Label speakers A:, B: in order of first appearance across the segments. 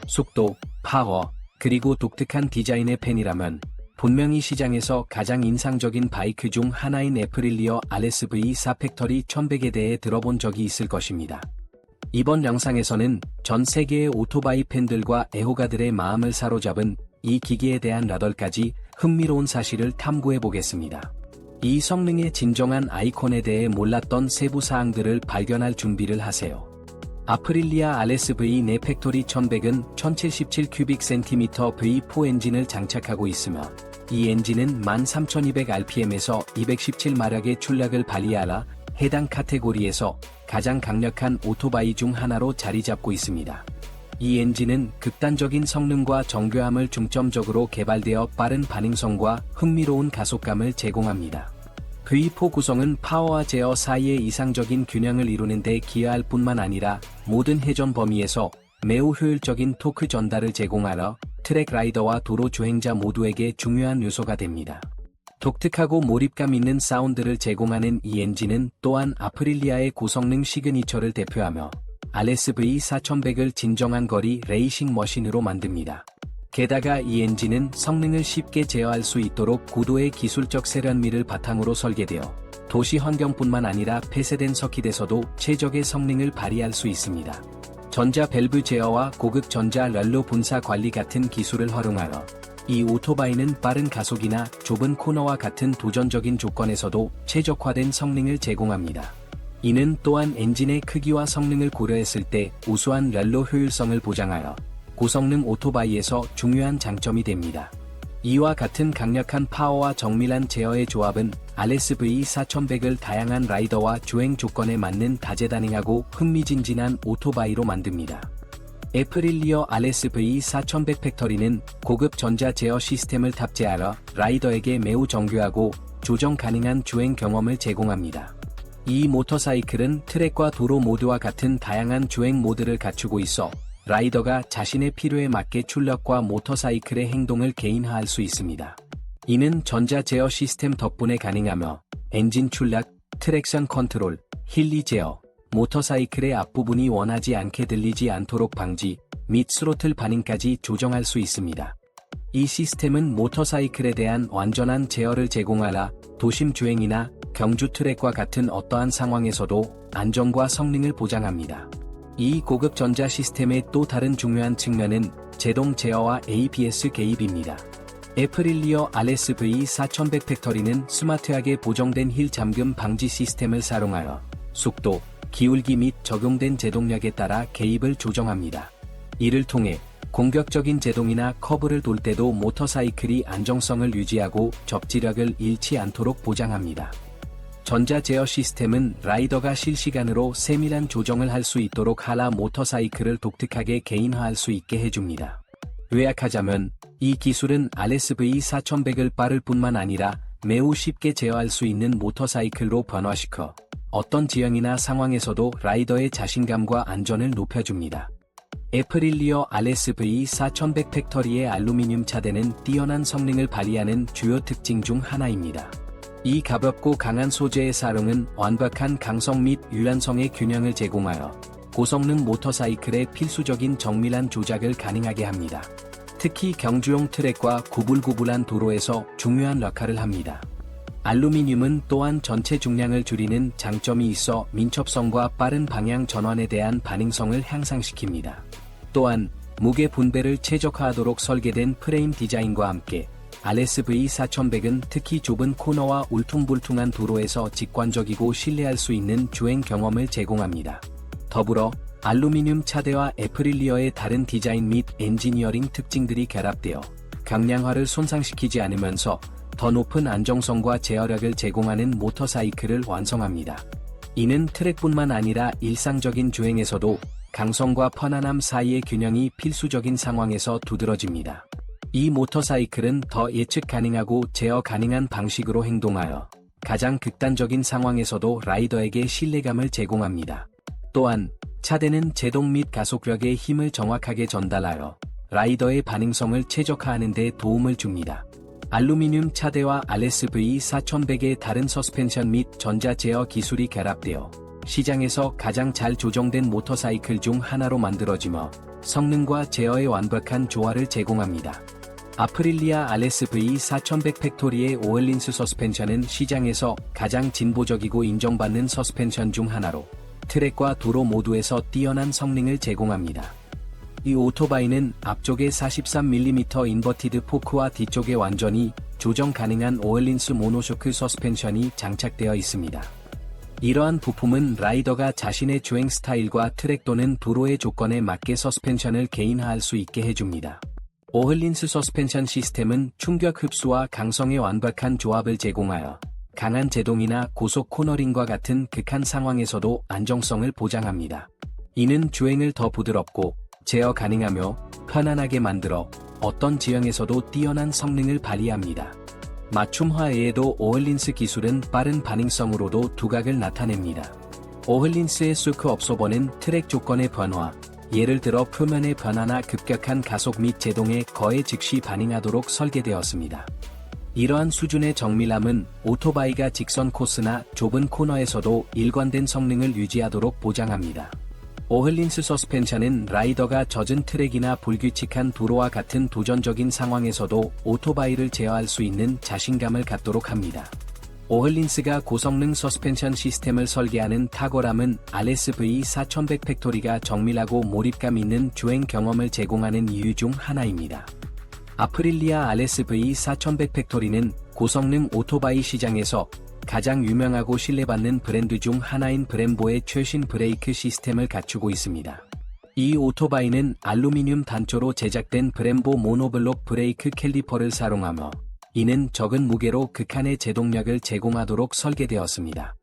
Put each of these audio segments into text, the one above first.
A: 속도, 파워, 그리고 독특한 디자인의 팬이라면 분명히 시장에서 가장 인상적인 바이크 중 하나인 에프릴리어 RSV4 팩토리 1100에 대해 들어본 적이 있을 것입니다. 이번 영상에서는 전 세계의 오토바이 팬들과 애호가들의 마음을 사로잡은 이 기기에 대한 8가지 흥미로운 사실을 탐구해 보겠습니다. 이 성능의 진정한 아이콘에 대해 몰랐던 세부 사항들을 발견할 준비를 하세요. 아프릴리아 RSV4 팩토리 1100은 1077 큐빅센티미터 V4 엔진을 장착하고 있으며 이 엔진은 13200rpm에서 217마력의 출력을 발휘하라 해당 카테고리에서 가장 강력한 오토바이 중 하나로 자리 잡고 있습니다. 이 엔진은 극단적인 성능과 정교함을 중점적으로 개발되어 빠른 반응성과 흥미로운 가속감을 제공합니다. V4 구성은 파워와 제어 사이의 이상적인 균형을 이루는 데 기여할 뿐만 아니라 모든 회전 범위에서 매우 효율적인 토크 전달을 제공하여 트랙 라이더와 도로 주행자 모두에게 중요한 요소가 됩니다. 독특하고 몰입감 있는 사운드를 제공하는 이 엔진은 또한 아프릴리아의 고성능 시그니처를 대표하며 RSV4100을 진정한 거리 레이싱 머신으로 만듭니다. 게다가 이 엔진은 성능을 쉽게 제어할 수 있도록 고도의 기술적 세련미를 바탕으로 설계되어 도시 환경뿐만 아니라 폐쇄된 서킷에서도 최적의 성능을 발휘할 수 있습니다. 전자 밸브 제어와 고급 전자 렐로 분사 관리 같은 기술을 활용하여 이 오토바이는 빠른 가속이나 좁은 코너와 같은 도전적인 조건에서도 최적화된 성능을 제공합니다. 이는 또한 엔진의 크기와 성능을 고려했을 때 우수한 렐로 효율성을 보장하여 고성능 오토바이에서 중요한 장점이 됩니다. 이와 같은 강력한 파워와 정밀한 제어의 조합은 RSV4100을 다양한 라이더와 주행 조건에 맞는 다재다능하고 흥미진진한 오토바이로 만듭니다. 에프릴리어 RSV4100 팩토리는 고급 전자 제어 시스템을 탑재하여 라이더에게 매우 정교하고 조정 가능한 주행 경험을 제공합니다. 이 모터사이클은 트랙과 도로 모드와 같은 다양한 주행 모드를 갖추고 있어 라이더가 자신의 필요에 맞게 출력과 모터사이클의 행동을 개인화할 수 있습니다. 이는 전자 제어 시스템 덕분에 가능하며 엔진 출력, 트랙션 컨트롤, 힐리 제어, 모터사이클의 앞부분이 원하지 않게 들리지 않도록 방지 및 스로틀 반응까지 조정할 수 있습니다. 이 시스템은 모터사이클에 대한 완전한 제어를 제공하라 도심 주행이나 경주 트랙과 같은 어떠한 상황에서도 안정과 성능을 보장합니다. 이 고급 전자 시스템의 또 다른 중요한 측면은 제동 제어와 ABS 개입입니다. 에프릴리어 RSV4100 팩토리는 스마트하게 보정된 힐 잠금 방지 시스템을 사용하여 속도, 기울기 및 적용된 제동력에 따라 개입을 조정합니다. 이를 통해 공격적인 제동이나 커브를 돌 때도 모터사이클이 안정성을 유지하고 접지력을 잃지 않도록 보장합니다. 전자 제어 시스템은 라이더가 실시간으로 세밀한 조정을 할 수 있도록 하라 모터사이클을 독특하게 개인화할 수 있게 해줍니다. 요약하자면 이 기술은 RSV4100을 빠를 뿐만 아니라 매우 쉽게 제어할 수 있는 모터사이클로 변화시켜 어떤 지형이나 상황에서도 라이더의 자신감과 안전을 높여줍니다. 에프릴리어 RSV4100 팩토리의 알루미늄 차대는 뛰어난 성능을 발휘하는 주요 특징 중 하나입니다. 이 가볍고 강한 소재의 사용은 완벽한 강성 및 유연성의 균형을 제공하여 고성능 모터사이클의 필수적인 정밀한 조작을 가능하게 합니다. 특히 경주용 트랙과 구불구불한 도로에서 중요한 역할을 합니다. 알루미늄은 또한 전체 중량을 줄이는 장점이 있어 민첩성과 빠른 방향 전환에 대한 반응성을 향상시킵니다. 또한 무게 분배를 최적화하도록 설계된 프레임 디자인과 함께 RSV4100은 특히 좁은 코너와 울퉁불퉁한 도로에서 직관적이고 신뢰할 수 있는 주행 경험을 제공합니다. 더불어 알루미늄 차대와 에프릴리어의 다른 디자인 및 엔지니어링 특징들이 결합되어 경량화를 손상시키지 않으면서 더 높은 안정성과 제어력을 제공하는 모터사이클을 완성합니다. 이는 트랙뿐만 아니라 일상적인 주행에서도 강성과 편안함 사이의 균형이 필수적인 상황에서 두드러집니다. 이 모터사이클은 더 예측 가능하고 제어 가능한 방식으로 행동하여 가장 극단적인 상황에서도 라이더에게 신뢰감을 제공합니다. 또한 차대는 제동 및 가속력의 힘을 정확하게 전달하여 라이더의 반응성을 최적화하는 데 도움을 줍니다. 알루미늄 차대와 RSV4100의 다른 서스펜션 및 전자 제어 기술이 결합되어 시장에서 가장 잘 조정된 모터사이클 중 하나로 만들어지며 성능과 제어의 완벽한 조화를 제공합니다. 아프릴리아 RSV 4100 팩토리의 오일린스 서스펜션은 시장에서 가장 진보적이고 인정받는 서스펜션 중 하나로 트랙과 도로 모두에서 뛰어난 성능을 제공합니다. 이 오토바이는 앞쪽에 43mm 인버티드 포크와 뒤쪽에 완전히 조정 가능한 오일린스 모노쇼크 서스펜션이 장착되어 있습니다. 이러한 부품은 라이더가 자신의 주행 스타일과 트랙 또는 도로의 조건에 맞게 서스펜션을 개인화할 수 있게 해줍니다. 오일린스 서스펜션 시스템은 충격 흡수와 강성의 완벽한 조합을 제공하여 강한 제동이나 고속 코너링과 같은 극한 상황에서도 안정성을 보장합니다. 이는 주행을 더 부드럽고 제어 가능하며 편안하게 만들어 어떤 지형에서도 뛰어난 성능을 발휘합니다. 맞춤화에도 오일린스 기술은 빠른 반응성으로도 두각을 나타냅니다. 오일린스의 쇼크 업소버는 트랙 조건의 변화, 예를 들어 표면의 변화나 급격한 가속 및 제동에 거의 즉시 반응하도록 설계되었습니다. 이러한 수준의 정밀함은 오토바이가 직선 코스나 좁은 코너에서도 일관된 성능을 유지하도록 보장합니다. 오일린스 서스펜션은 라이더가 젖은 트랙이나 불규칙한 도로와 같은 도전적인 상황에서도 오토바이를 제어할 수 있는 자신감을 갖도록 합니다. 오일린스가 고성능 서스펜션 시스템을 설계하는 탁월함은 RSV 4100 팩토리가 정밀하고 몰입감 있는 주행 경험을 제공하는 이유 중 하나입니다. 아프릴리아 RSV 4100 팩토리는 고성능 오토바이 시장에서 가장 유명하고 신뢰받는 브랜드 중 하나인 브렘보의 최신 브레이크 시스템을 갖추고 있습니다. 이 오토바이는 알루미늄 단조로 제작된 브렘보 모노블록 브레이크 캘리퍼를 사용하며 이는 적은 무게로 극한의 제동력을 제공하도록 설계되었습니다.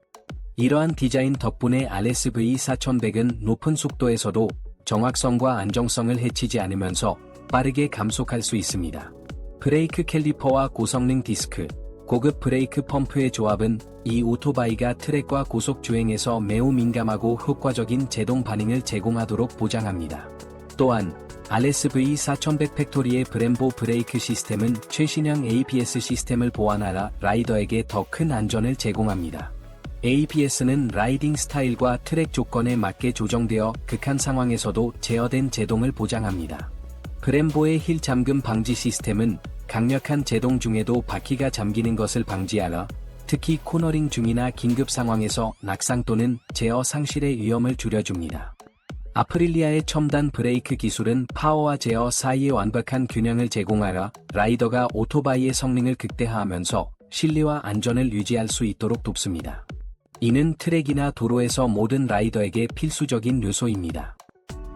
A: 이러한 디자인 덕분에 RSV 4100은 높은 속도에서도 정확성과 안정성을 해치지 않으면서 빠르게 감속할 수 있습니다. 브레이크 캘리퍼와 고성능 디스크, 고급 브레이크 펌프의 조합은 이 오토바이가 트랙과 고속 주행에서 매우 민감하고 효과적인 제동 반응을 제공하도록 보장합니다. 또한 RSV 4100 팩토리의 브렘보 브레이크 시스템은 최신형 ABS 시스템을 보완하여 라이더에게 더 큰 안전을 제공합니다. ABS는 라이딩 스타일과 트랙 조건에 맞게 조정되어 극한 상황에서도 제어된 제동을 보장합니다. 브렘보의 힐 잠금 방지 시스템은 강력한 제동 중에도 바퀴가 잠기는 것을 방지하여 특히 코너링 중이나 긴급 상황에서 낙상 또는 제어 상실의 위험을 줄여줍니다. 아프릴리아의 첨단 브레이크 기술은 파워와 제어 사이의 완벽한 균형을 제공하여 라이더가 오토바이의 성능을 극대화하면서 실리와 안전을 유지할 수 있도록 돕습니다. 이는 트랙이나 도로에서 모든 라이더에게 필수적인 요소입니다.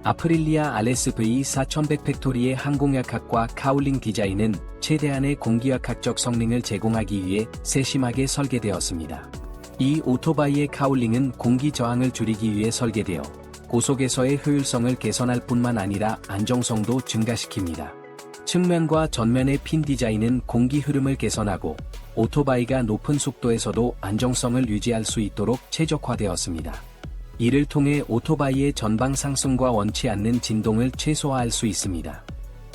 A: 아프릴리아 RSV 4100 팩토리의 항공역학과 카울링 디자인은 최대한의 공기역학적 성능을 제공하기 위해 세심하게 설계되었습니다. 이 오토바이의 카울링은 공기 저항을 줄이기 위해 설계되어 고속에서의 효율성을 개선할 뿐만 아니라 안정성도 증가시킵니다. 측면과 전면의 핀 디자인은 공기 흐름을 개선하고 오토바이가 높은 속도에서도 안정성을 유지할 수 있도록 최적화되었습니다. 이를 통해 오토바이의 전방 상승과 원치 않는 진동을 최소화할 수 있습니다.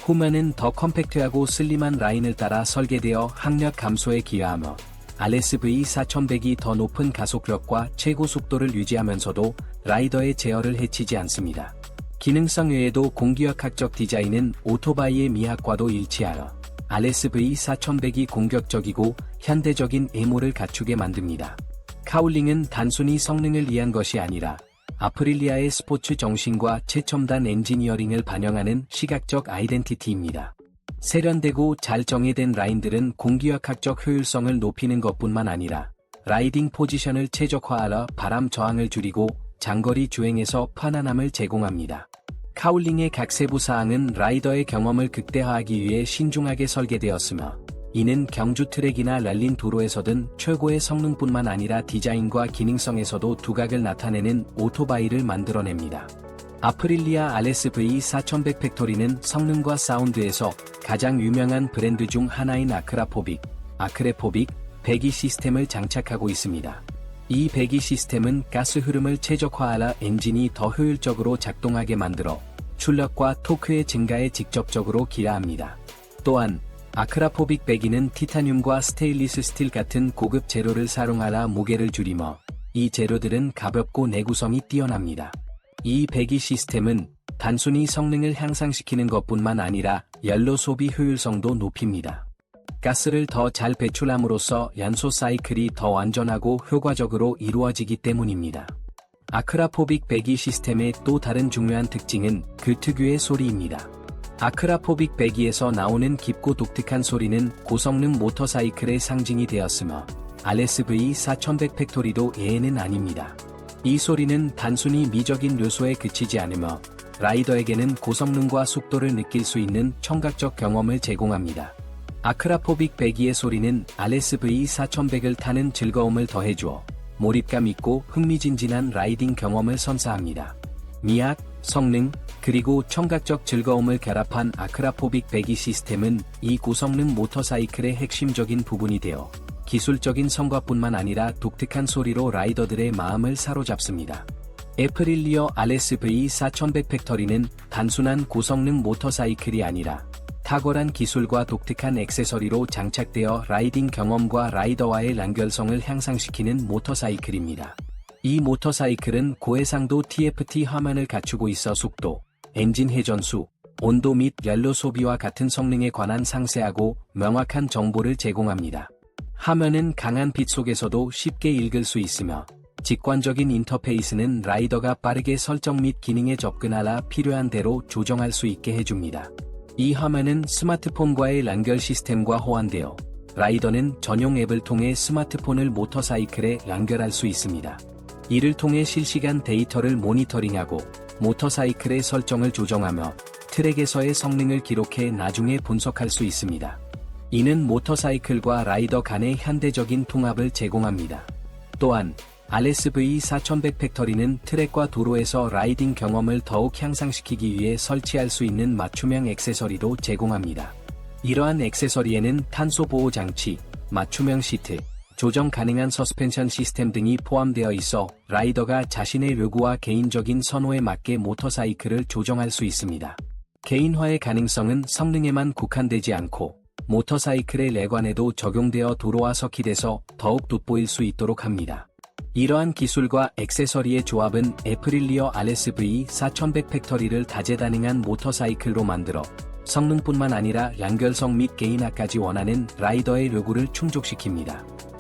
A: 후면은 더 컴팩트하고 슬림한 라인을 따라 설계되어 항력 감소에 기여하며 RSV 4100이 더 높은 가속력과 최고 속도를 유지하면서도 라이더의 제어를 해치지 않습니다. 기능성 외에도 공기역학적 디자인은 오토바이의 미학과도 일치하여 RSV 4100이 공격적이고 현대적인 외모를 갖추게 만듭니다. 카울링은 단순히 성능을 위한 것이 아니라 아프릴리아의 스포츠 정신과 최첨단 엔지니어링을 반영하는 시각적 아이덴티티입니다. 세련되고 잘 정의된 라인들은 공기역학적 효율성을 높이는 것뿐만 아니라 라이딩 포지션을 최적화하여 바람 저항을 줄이고 장거리 주행에서 편안함을 제공합니다. 카울링의 각 세부 사항은 라이더의 경험을 극대화하기 위해 신중하게 설계되었으며 이는 경주 트랙이나 랠린 도로에서든 최고의 성능뿐만 아니라 디자인과 기능성에서도 두각을 나타내는 오토바이를 만들어냅니다. 아프릴리아 RSV 4100 팩토리는 성능과 사운드에서 가장 유명한 브랜드 중 하나인 아크레포빅 배기 시스템을 장착하고 있습니다. 이 배기 시스템은 가스 흐름을 최적화하여 엔진이 더 효율적으로 작동하게 만들어 출력과 토크의 증가에 직접적으로 기여합니다. 또한 아크라포빅 배기는 티타늄과 스테인리스 스틸 같은 고급 재료를 사용하여 무게를 줄이며 이 재료들은 가볍고 내구성이 뛰어납니다. 이 배기 시스템은 단순히 성능을 향상시키는 것뿐만 아니라 연료 소비 효율성도 높입니다. 가스를 더 잘 배출함으로써 연소 사이클이 더 안전하고 효과적으로 이루어지기 때문입니다. 아크라포빅 배기 시스템의 또 다른 중요한 특징은 그 특유의 소리입니다. 아크라포빅 배기에서 나오는 깊고 독특한 소리는 고성능 모터사이클의 상징이 되었으며 RSV 4100 팩토리도 예외는 아닙니다. 이 소리는 단순히 미적인 요소에 그치지 않으며 라이더에게는 고성능과 속도를 느낄 수 있는 청각적 경험을 제공합니다. 아크라포빅 배기의 소리는 RSV 4100을 타는 즐거움을 더해주어 몰입감 있고 흥미진진한 라이딩 경험을 선사합니다. 미학, 성능, 그리고 청각적 즐거움을 결합한 아크라포빅 배기 시스템은 이 고성능 모터사이클의 핵심적인 부분이 되어 기술적인 성과뿐만 아니라 독특한 소리로 라이더들의 마음을 사로잡습니다. 에프릴리어 RSV 4100 팩토리는 단순한 고성능 모터사이클이 아니라 탁월한 기술과 독특한 액세서리로 장착되어 라이딩 경험과 라이더와의 연결성을 향상시키는 모터사이클입니다. 이 모터사이클은 고해상도 TFT 화면을 갖추고 있어 속도, 엔진 회전수, 온도 및 연료 소비와 같은 성능에 관한 상세하고 명확한 정보를 제공합니다. 화면은 강한 빛 속에서도 쉽게 읽을 수 있으며 직관적인 인터페이스는 라이더가 빠르게 설정 및 기능에 접근하라 필요한 대로 조정할 수 있게 해줍니다. 이 화면은 스마트폰과의 연결 시스템과 호환되어 라이더는 전용 앱을 통해 스마트폰을 모터사이클에 연결할 수 있습니다. 이를 통해 실시간 데이터를 모니터링하고 모터사이클의 설정을 조정하며 트랙에서의 성능을 기록해 나중에 분석할 수 있습니다. 이는 모터사이클과 라이더 간의 현대적인 통합을 제공합니다. 또한 RSV 4100 팩토리는 트랙과 도로에서 라이딩 경험을 더욱 향상시키기 위해 설치할 수 있는 맞춤형 액세서리도 제공합니다. 이러한 액세서리에는 탄소 보호 장치, 맞춤형 시트, 조정 가능한 서스펜션 시스템 등이 포함되어 있어 라이더가 자신의 요구와 개인적인 선호에 맞게 모터사이클을 조정할 수 있습니다. 개인화의 가능성은 성능에만 국한되지 않고 모터사이클의 내관에도 적용되어 도로와 서킷에서 더욱 돋보일 수 있도록 합니다. 이러한 기술과 액세서리의 조합은 에프릴리어 RSV 4100 팩토리를 다재다능한 모터사이클로 만들어 성능뿐만 아니라 연결성 및 개인화까지 원하는 라이더의 요구를 충족시킵니다.